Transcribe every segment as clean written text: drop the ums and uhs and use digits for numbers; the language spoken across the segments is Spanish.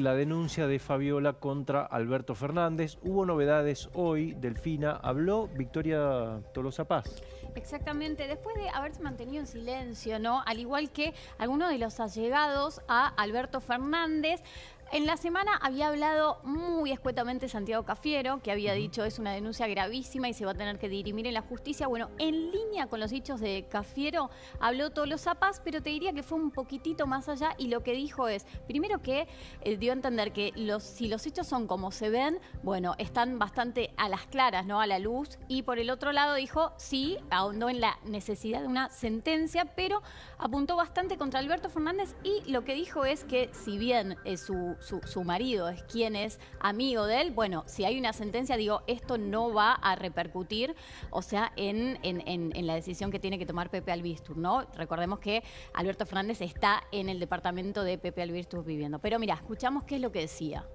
la denuncia de Fabiola contra Alberto Fernández. Hubo novedades hoy, Delfina. Habló Victoria Tolosa Paz. Exactamente, después de haberse mantenido en silencio, ¿no? Al igual que algunos de los allegados a Alberto Fernández. En la semana había hablado muy escuetamente Santiago Cafiero, que había dicho es una denuncia gravísima y se va a tener que dirimir en la justicia. Bueno, en línea con los dichos de Cafiero, habló Tolosa Paz, pero te diría que fue un poquitito más allá y lo que dijo es, primero que dio a entender que si los hechos son como se ven, bueno, están bastante a las claras, ¿no? A la luz. Y por el otro lado dijo, sí, ahondó en la necesidad de una sentencia, pero apuntó bastante contra Alberto Fernández y lo que dijo es que si bien su marido es quien es amigo de él, bueno, si hay una sentencia, digo, esto no va a repercutir, o sea, en la decisión que tiene que tomar Pepe Albistur, ¿no? Recordemos que Alberto Fernández está en el departamento de Pepe Albistur viviendo. Pero mira, escuchamos qué es lo que decía.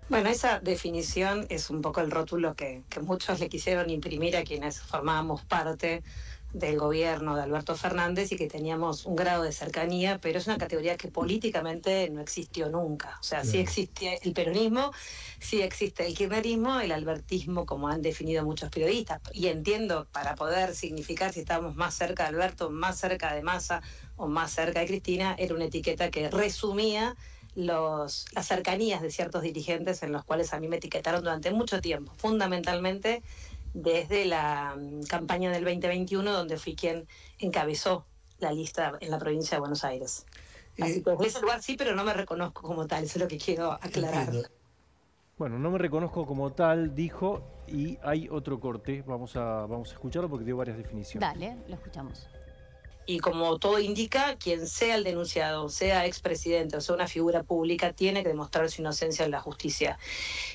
Bueno, esa definición es un poco el rótulo que muchos le quisieron imprimir a quienes formábamos parte del gobierno de Alberto Fernández y que teníamos un grado de cercanía, pero es una categoría que políticamente no existió nunca. O sea, sí existe el peronismo, sí existe el kirchnerismo, el albertismo, como han definido muchos periodistas. Y entiendo, para poder significar si estábamos más cerca de Alberto, más cerca de Massa o más cerca de Cristina, era una etiqueta que resumía las cercanías de ciertos dirigentes en los cuales a mí me etiquetaron durante mucho tiempo, fundamentalmente desde la campaña del 2021, donde fui quien encabezó la lista en la provincia de Buenos Aires. Así que en ese lugar sí, pero no me reconozco como tal, eso es lo que quiero aclarar. Entiendo. Bueno, no me reconozco como tal, dijo, y hay otro corte. Vamos a escucharlo porque dio varias definiciones. Dale, lo escuchamos. Y como todo indica, quien sea el denunciado, sea expresidente o sea una figura pública, tiene que demostrar su inocencia en la justicia.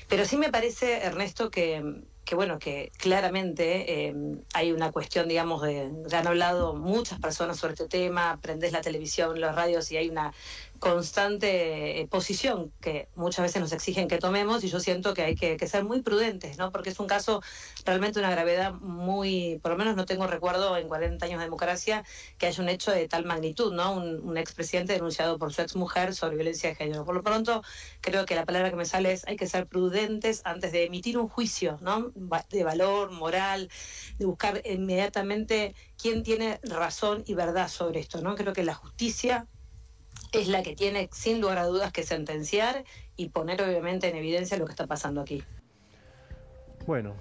Pero sí me parece, Ernesto, que claramente hay una cuestión, digamos, ya han hablado muchas personas sobre este tema, prendés la televisión, los radios y hay una constante posición que muchas veces nos exigen que tomemos y yo siento que hay que ser muy prudentes, ¿no? Porque es un caso realmente una gravedad muy, por lo menos no tengo recuerdo en 40 años de democracia que haya un hecho de tal magnitud, ¿no? Un expresidente denunciado por su exmujer sobre violencia de género. Por lo pronto, creo que la palabra que me sale es hay que ser prudentes antes de emitir un juicio, ¿no? De valor, moral, de buscar inmediatamente quién tiene razón y verdad sobre esto, ¿no? Creo que la justicia es la que tiene, sin lugar a dudas, que sentenciar y poner obviamente en evidencia lo que está pasando aquí. Bueno,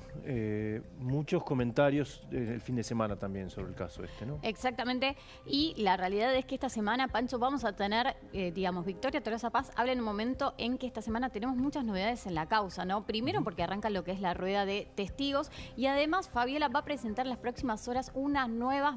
muchos comentarios el fin de semana también sobre el caso este, ¿no? Exactamente, y la realidad es que esta semana, Pancho, vamos a tener, digamos, Victoria Tolosa Paz habla en un momento en que esta semana tenemos muchas novedades en la causa, ¿no? Primero porque arranca lo que es la rueda de testigos y además Fabiola va a presentar en las próximas horas unas nuevas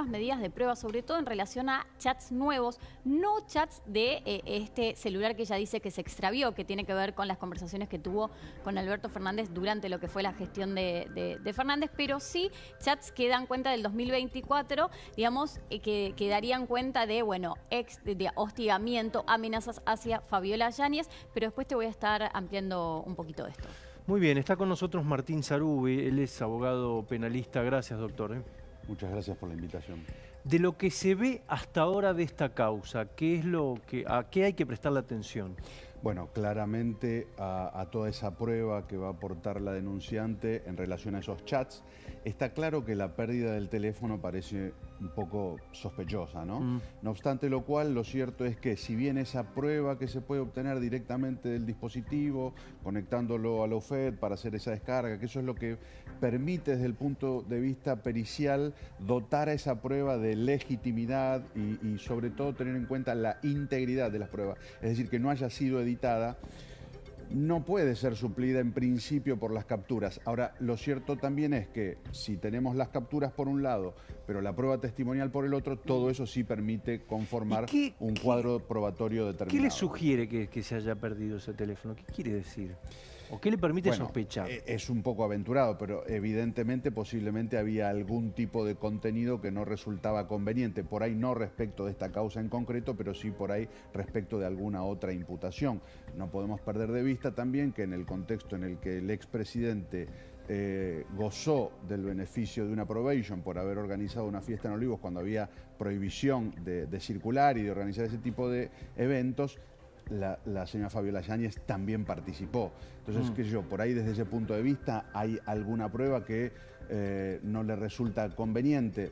medidas de prueba, sobre todo en relación a chats nuevos, no chats de este celular que ella dice que se extravió, que tiene que ver con las conversaciones que tuvo con Alberto Fernández durante lo que fue la gestión de Fernández, pero sí chats que dan cuenta del 2024, digamos, que darían cuenta de, bueno, de hostigamiento, amenazas hacia Fabiola Yáñez, pero después te voy a estar ampliando un poquito de esto. Muy bien, está con nosotros Martín Sarubi, él es abogado penalista. Gracias, doctor. Muchas gracias por la invitación. De lo que se ve hasta ahora de esta causa, ¿a qué hay que prestarle atención? Bueno, claramente a toda esa prueba que va a aportar la denunciante en relación a esos chats, está claro que la pérdida del teléfono parece un poco sospechosa, ¿no? No obstante lo cual, lo cierto es que si bien esa prueba que se puede obtener directamente del dispositivo, conectándolo a la UFED para hacer esa descarga, que eso es lo que permite desde el punto de vista pericial dotar a esa prueba de legitimidad y sobre todo tener en cuenta la integridad de las pruebas, es decir, que no haya sido editada, no puede ser suplida en principio por las capturas. Ahora, lo cierto también es que si tenemos las capturas por un lado, pero la prueba testimonial por el otro, todo eso sí permite conformar un cuadro probatorio determinado. ¿Qué le sugiere que se haya perdido ese teléfono? ¿Qué quiere decir? ¿O qué le permite sospechar? Es un poco aventurado, pero evidentemente posiblemente había algún tipo de contenido que no resultaba conveniente. Por ahí no respecto de esta causa en concreto, pero sí por ahí respecto de alguna otra imputación. No podemos perder de vista también que en el contexto en el que el expresidente gozó del beneficio de una probation por haber organizado una fiesta en Olivos cuando había prohibición de circular y de organizar ese tipo de eventos, la señora Fabiola Yáñez también participó. Entonces, qué sé yo, por ahí desde ese punto de vista hay alguna prueba que no le resulta conveniente.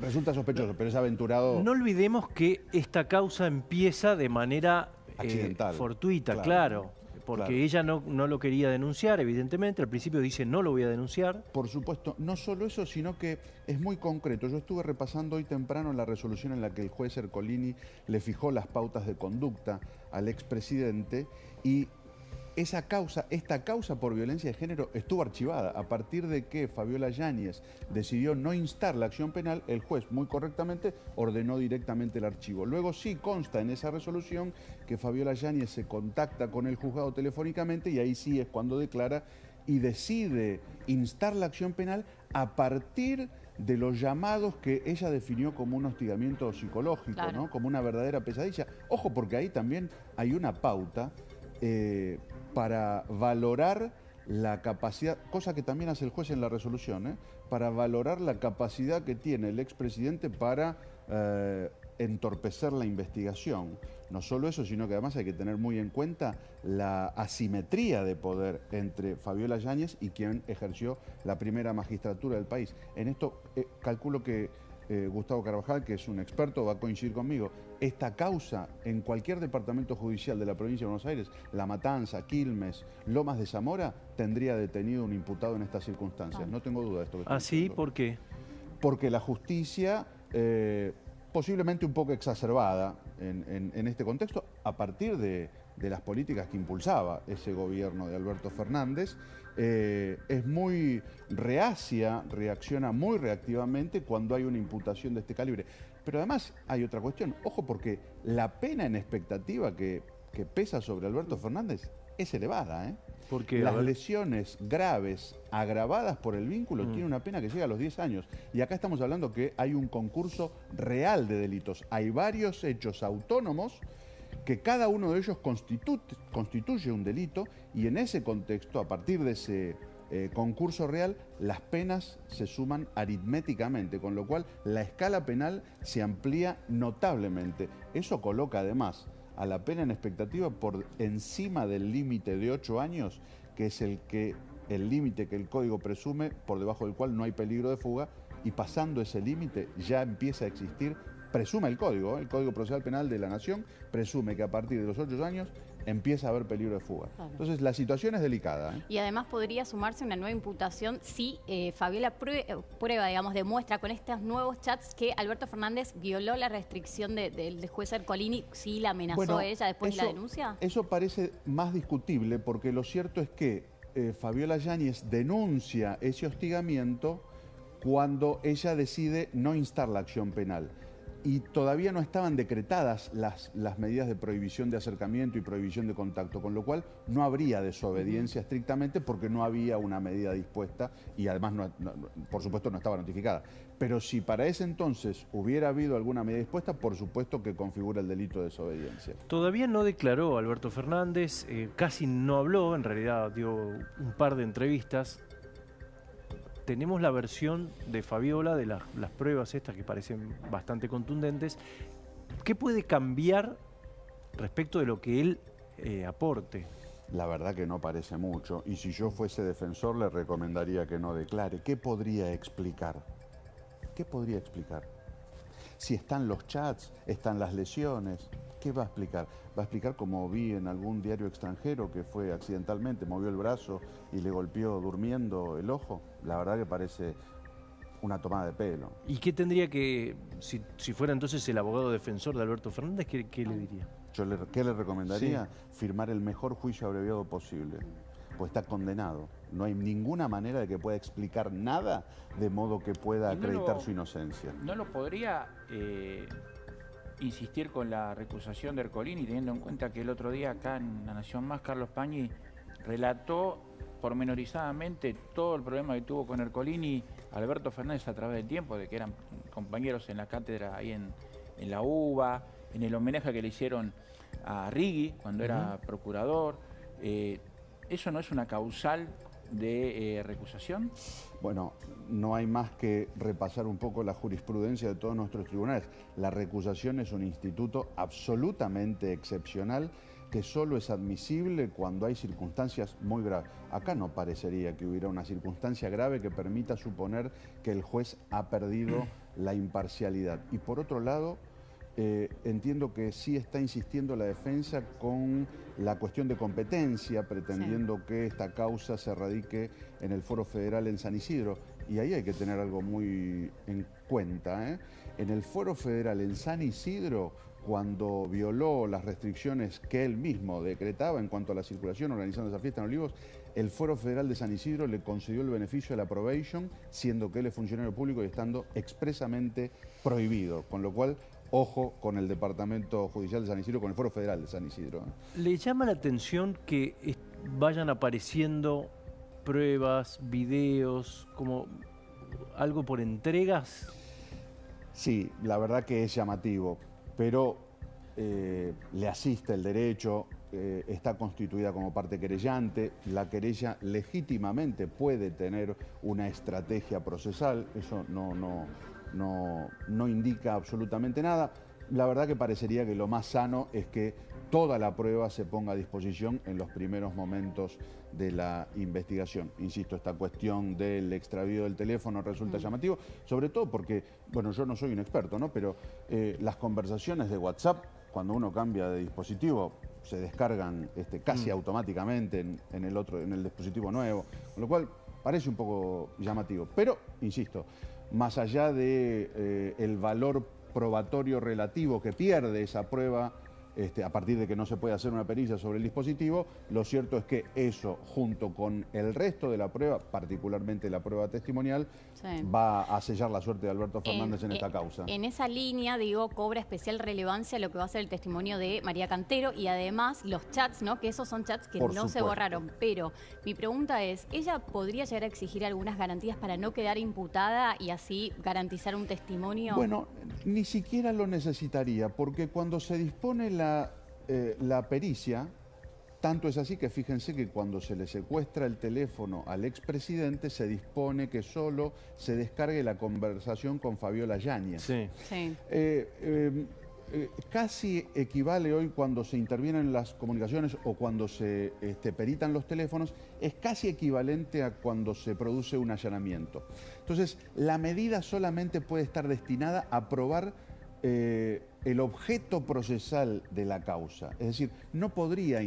Resulta sospechoso, pero es aventurado. No olvidemos que esta causa empieza de manera accidental, fortuita, claro. Porque ella no lo quería denunciar, evidentemente. Al principio dice, no lo voy a denunciar. Por supuesto, no solo eso, sino que es muy concreto. Yo estuve repasando hoy temprano la resolución en la que el juez Ercolini le fijó las pautas de conducta al expresidente y esta causa por violencia de género estuvo archivada. A partir de que Fabiola Yáñez decidió no instar la acción penal, el juez muy correctamente ordenó directamente el archivo. Luego sí consta en esa resolución que Fabiola Yáñez se contacta con el juzgado telefónicamente y ahí sí es cuando declara y decide instar la acción penal a partir de los llamados que ella definió como un hostigamiento psicológico, claro, ¿no? Como una verdadera pesadilla. Ojo, porque ahí también hay una pauta para valorar la capacidad, cosa que también hace el juez en la resolución, para valorar la capacidad que tiene el expresidente para entorpecer la investigación. No solo eso, sino que además hay que tener muy en cuenta la asimetría de poder entre Fabiola Yáñez y quien ejerció la primera magistratura del país. En esto calculo que Gustavo Carvajal, que es un experto, va a coincidir conmigo. Esta causa en cualquier departamento judicial de la provincia de Buenos Aires, La Matanza, Quilmes, Lomas de Zamora, tendría detenido un imputado en estas circunstancias. No tengo duda de esto que estoy ¿Ah, sí? diciendo. ¿Por qué? Porque la justicia, posiblemente un poco exacerbada en este contexto, a partir de las políticas que impulsaba ese gobierno de Alberto Fernández, es muy reacia, reacciona muy reactivamente cuando hay una imputación de este calibre. Pero además hay otra cuestión, ojo, porque la pena en expectativa que pesa sobre Alberto Fernández es elevada, Porque las lesiones graves agravadas por el vínculo tienen una pena que llega a los 10 años. Y acá estamos hablando que hay un concurso real de delitos. Hay varios hechos autónomos que cada uno de ellos constituye un delito y en ese contexto, a partir de ese concurso real, las penas se suman aritméticamente, con lo cual la escala penal se amplía notablemente. Eso coloca además a la pena en expectativa por encima del límite de 8 años, que es el límite que el Código presume, por debajo del cual no hay peligro de fuga, y pasando ese límite ya empieza a existir, presume el Código Procesal Penal de la Nación, presume que a partir de los 8 años empieza a haber peligro de fuga. Claro. Entonces la situación es delicada. Y además podría sumarse una nueva imputación si Fabiola prueba, digamos, demuestra con estos nuevos chats que Alberto Fernández violó la restricción del juez Ercolini, si la amenazó a ella después de la denuncia. Eso parece más discutible porque lo cierto es que Fabiola Yáñez denuncia ese hostigamiento cuando ella decide no instar la acción penal. Y todavía no estaban decretadas las medidas de prohibición de acercamiento y prohibición de contacto, con lo cual no habría desobediencia estrictamente porque no había una medida dispuesta y además, por supuesto, no estaba notificada. Pero si para ese entonces hubiera habido alguna medida dispuesta, por supuesto que configura el delito de desobediencia. Todavía no declaró Alberto Fernández, casi no habló, en realidad dio un par de entrevistas. Tenemos la versión de Fabiola de las pruebas estas que parecen bastante contundentes. ¿Qué puede cambiar respecto de lo que él aporte? La verdad que no parece mucho. Y si yo fuese defensor le recomendaría que no declare. ¿Qué podría explicar? ¿Qué podría explicar? Si están los chats, están las lesiones, ¿qué va a explicar? Va a explicar, como vi en algún diario extranjero, que fue accidentalmente, movió el brazo y le golpeó durmiendo el ojo. La verdad que parece una tomada de pelo. ¿Y qué tendría que, si fuera entonces el abogado defensor de Alberto Fernández, qué le diría? ¿Qué le recomendaría? Sí. Firmar el mejor juicio abreviado posible. Pues está condenado. No hay ninguna manera de que pueda explicar nada de modo que pueda acreditar su inocencia. ¿No lo podría insistir con la recusación de Ercolini, teniendo en cuenta que el otro día acá en La Nación Más, Carlos Pañi relató pormenorizadamente todo el problema que tuvo con Ercolini Alberto Fernández a través del tiempo, de que eran compañeros en la cátedra ahí en la UBA, en el homenaje que le hicieron a Rigui cuando era procurador? ¿Eso no es una causal de recusación? Bueno, no hay más que repasar un poco la jurisprudencia de todos nuestros tribunales. La recusación es un instituto absolutamente excepcional que solo es admisible cuando hay circunstancias muy graves. Acá no parecería que hubiera una circunstancia grave que permita suponer que el juez ha perdido la imparcialidad. Y por otro lado, entiendo que sí está insistiendo la defensa con la cuestión de competencia, pretendiendo que esta causa se radique en el Foro Federal en San Isidro. Y ahí hay que tener algo muy en cuenta, ¿eh? En el Foro Federal en San Isidro, cuando violó las restricciones que él mismo decretaba en cuanto a la circulación organizando esa fiesta en Olivos, el Foro Federal de San Isidro le concedió el beneficio de la probation, siendo que él es funcionario público y estando expresamente prohibido, con lo cual, ojo con el Departamento Judicial de San Isidro, con el Foro Federal de San Isidro. ¿Le llama la atención que vayan apareciendo pruebas, videos, como algo por entregas? Sí, la verdad que es llamativo, pero le asiste el derecho, está constituida como parte querellante, la querella legítimamente puede tener una estrategia procesal, eso no indica absolutamente nada. La verdad que parecería que lo más sano es que toda la prueba se ponga a disposición en los primeros momentos de la investigación. Insisto, esta cuestión del extravío del teléfono resulta llamativo, sobre todo porque, bueno, yo no soy un experto, ¿no? Pero las conversaciones de WhatsApp, cuando uno cambia de dispositivo, se descargan casi automáticamente en el dispositivo nuevo, con lo cual parece un poco llamativo. Pero, insisto, más allá de el valor probatorio relativo que pierde esa prueba a partir de que no se puede hacer una pericia sobre el dispositivo, lo cierto es que eso, junto con el resto de la prueba, particularmente la prueba testimonial, va a sellar la suerte de Alberto Fernández en esta causa. En esa línea, digo, cobra especial relevancia lo que va a ser el testimonio de María Cantero y además los chats, ¿no? Que esos son chats que no se borraron. Pero mi pregunta es, ¿ella podría llegar a exigir algunas garantías para no quedar imputada y así garantizar un testimonio? Bueno, ni siquiera lo necesitaría, porque cuando se dispone la pericia, tanto es así que fíjense que cuando se le secuestra el teléfono al expresidente se dispone que solo se descargue la conversación con Fabiola Yáñez. Sí. Sí. Casi equivale hoy cuando se intervienen las comunicaciones o cuando se peritan los teléfonos, es casi equivalente a cuando se produce un allanamiento. Entonces, la medida solamente puede estar destinada a probar el objeto procesal de la causa. Es decir, no podría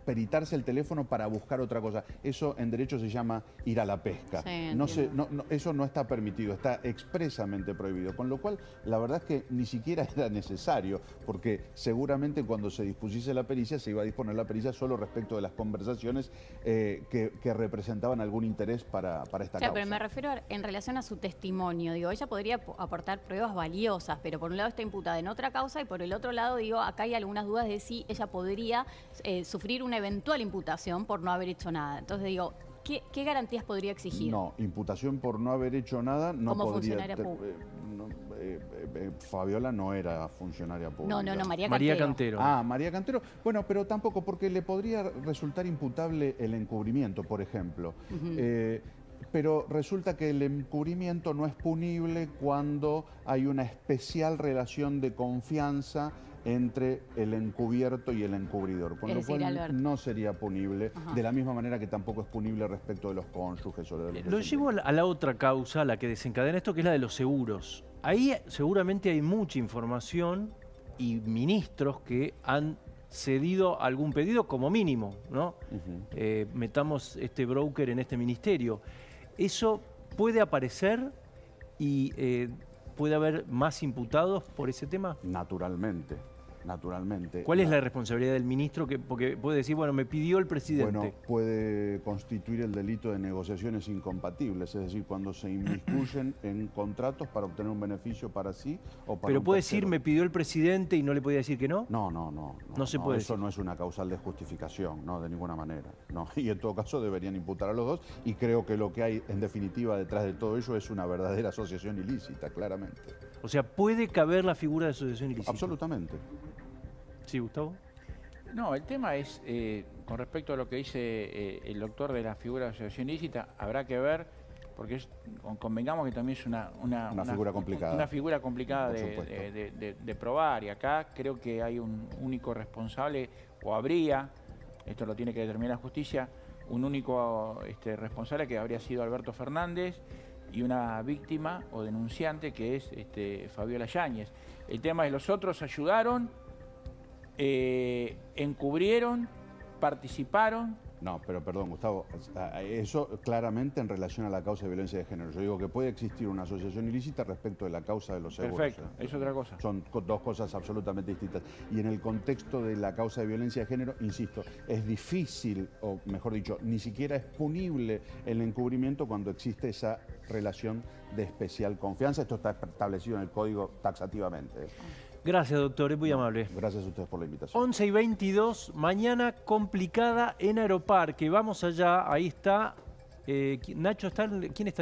peritarse el teléfono para buscar otra cosa. Eso en derecho se llama ir a la pesca. Sí, Eso no está permitido, está expresamente prohibido. Con lo cual, la verdad es que ni siquiera era necesario, porque seguramente cuando se dispusiese la pericia, se iba a disponer la pericia solo respecto de las conversaciones que representaban algún interés para esta causa. Pero me refiero en relación a su testimonio. Digo, ella podría aportar pruebas valiosas, pero por un lado está imputada en otra causa y por el otro lado, digo, acá hay algunas dudas de si ella podría sufrir una eventual imputación por no haber hecho nada. Entonces digo, ¿qué garantías podría exigir? No, imputación por no haber hecho nada no como podría. Funcionaria pública. Fabiola no era funcionaria pública. No, María Cantero. Ah, María Cantero. Bueno, pero tampoco, porque le podría resultar imputable el encubrimiento, por ejemplo. Pero resulta que el encubrimiento no es punible cuando hay una especial relación de confianza entre el encubierto y el encubridor, con lo cual no sería punible, de la misma manera que tampoco es punible respecto de los cónyuges o de los Lo llevo a la otra causa, la que desencadena esto, que es la de los seguros. Ahí seguramente hay mucha información y ministros que han cedido algún pedido como mínimo, ¿no? Metamos este broker en este ministerio. ¿Eso puede aparecer y puede haber más imputados por ese tema? Naturalmente. ¿Cuál es la responsabilidad del ministro? Porque puede decir, bueno, me pidió el presidente. Bueno, puede constituir el delito de negociaciones incompatibles, es decir, cuando se inmiscuyen en contratos para obtener un beneficio para sí o para Pero un puede tercero. decir, me pidió el presidente y no le podía decir que no. No se puede eso decir. no es una causal de justificación, no, de ninguna manera. No, y en todo caso deberían imputar a los dos, y creo que lo que hay en definitiva detrás de todo ello es una verdadera asociación ilícita, claramente. O sea, ¿puede caber la figura de asociación ilícita? Absolutamente. Sí, Gustavo. No, el tema es, con respecto a lo que dice el doctor de la figura de asociación ilícita, habrá que ver, porque convengamos que también es una figura complicada. Una figura complicada Por supuesto. de probar, y acá creo que hay un único responsable, o habría, esto lo tiene que determinar la justicia, un único responsable que habría sido Alberto Fernández, y una víctima o denunciante que es Fabiola Yáñez. El tema es los otros ayudaron, encubrieron, participaron. No, pero perdón, Gustavo, eso claramente en relación a la causa de violencia de género. Yo digo que puede existir una asociación ilícita respecto de la causa de los seguros. Perfecto, es otra cosa. Son dos cosas absolutamente distintas. Y en el contexto de la causa de violencia de género, insisto, es difícil, o mejor dicho, ni siquiera es punible el encubrimiento cuando existe esa relación de especial confianza. Esto está establecido en el código taxativamente. Gracias, doctor, es muy amable. Gracias a ustedes por la invitación. 11:22, mañana complicada en Aeroparque. Vamos allá, ahí está. Nacho, ¿quién está?